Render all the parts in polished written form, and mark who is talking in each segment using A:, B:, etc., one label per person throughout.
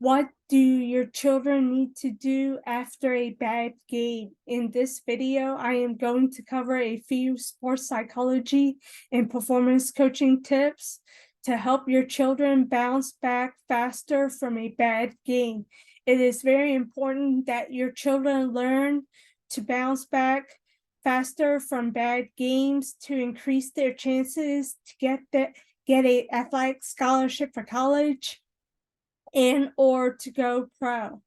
A: What do your children need to do after a bad game? In this video, I am going to cover a few sports psychology and performance coaching tips to help your children bounce back faster from a bad game. It is very important that your children learn to bounce back faster from bad games to increase their chances to get a athletic scholarship for college and or to go pro.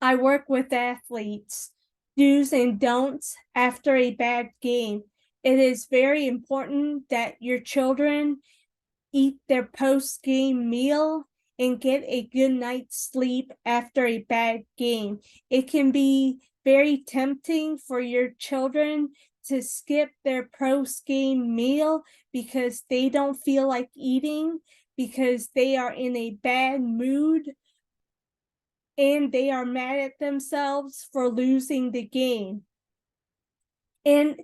A: I work with athletes. Do's and don'ts after a bad game. It is very important that your children eat their post-game meal and get a good night's sleep after a bad game. It can be very tempting for your children to skip their post-game meal because they don't feel like eating, because they are in a bad mood and they are mad at themselves for losing the game. And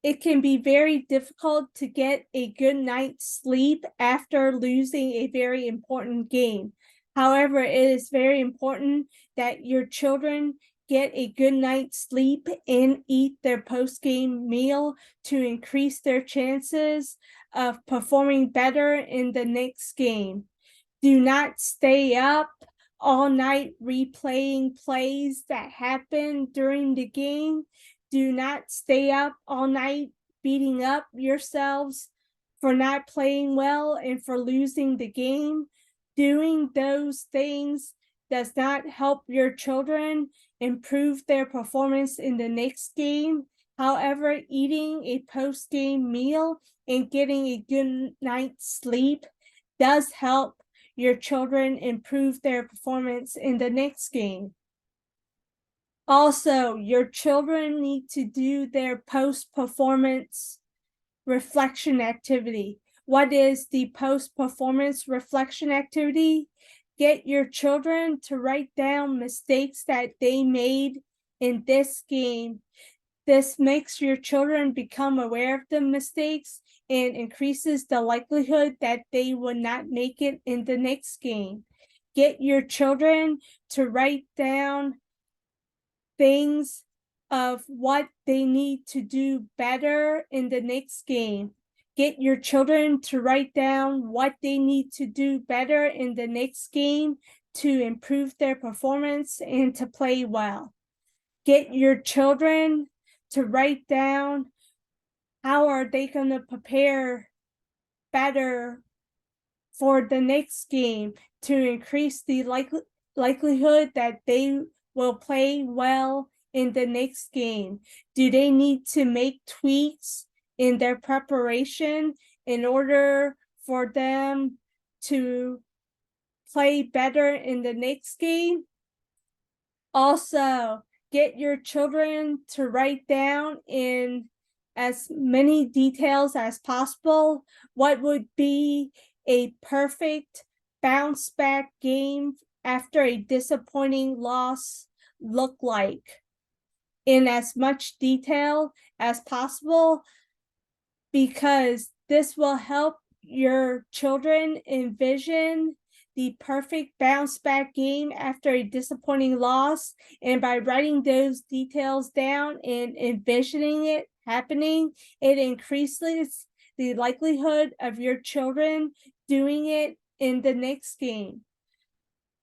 A: it can be very difficult to get a good night's sleep after losing a very important game. However, it is very important that your children get a good night's sleep and eat their post-game meal to increase their chances of performing better in the next game. Do not stay up all night replaying plays that happened during the game. Do not stay up all night beating up yourselves for not playing well and for losing the game. Doing those things does not help your children improve their performance in the next game. However, eating a post-game meal and getting a good night's sleep does help your children improve their performance in the next game. Also, your children need to do their post-performance reflection activity. What is the post-performance reflection activity? Get your children to write down mistakes that they made in this game. This makes your children become aware of the mistakes and increases the likelihood that they will not make it in the next game. Get your children to write down things of what they need to do better in the next game. Get your children to write down what they need to do better in the next game to improve their performance and to play well. Get your children to write down how are they going to prepare better for the next game to increase the likelihood that they will play well in the next game. Do they need to make tweaks in their preparation in order for them to play better in the next game? Also, get your children to write down in as many details as possible what would be a perfect bounce back game after a disappointing loss look like in as much detail as possible, because this will help your children envision the perfect bounce back game after a disappointing loss. And by writing those details down and envisioning it happening, it increases the likelihood of your children doing it in the next game.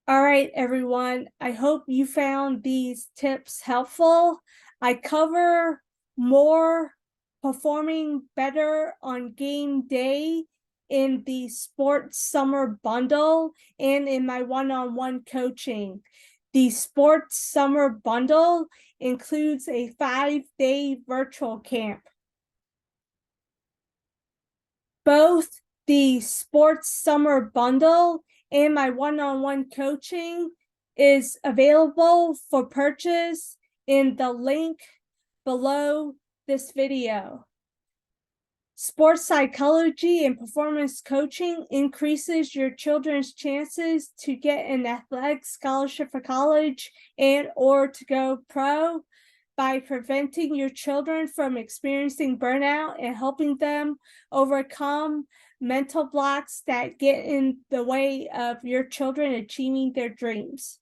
A: All right, everyone, I hope you found these tips helpful. I cover more performing better on game day in the sports summer bundle and in my one-on-one coaching. The sports summer bundle includes a 5-day virtual camp. Both the sports summer bundle and my one-on-one coaching is available for purchase in the link below this video. Sports psychology and performance coaching increases your children's chances to get an athletic scholarship for college and or to go pro by preventing your children from experiencing burnout and helping them overcome mental blocks that get in the way of your children achieving their dreams.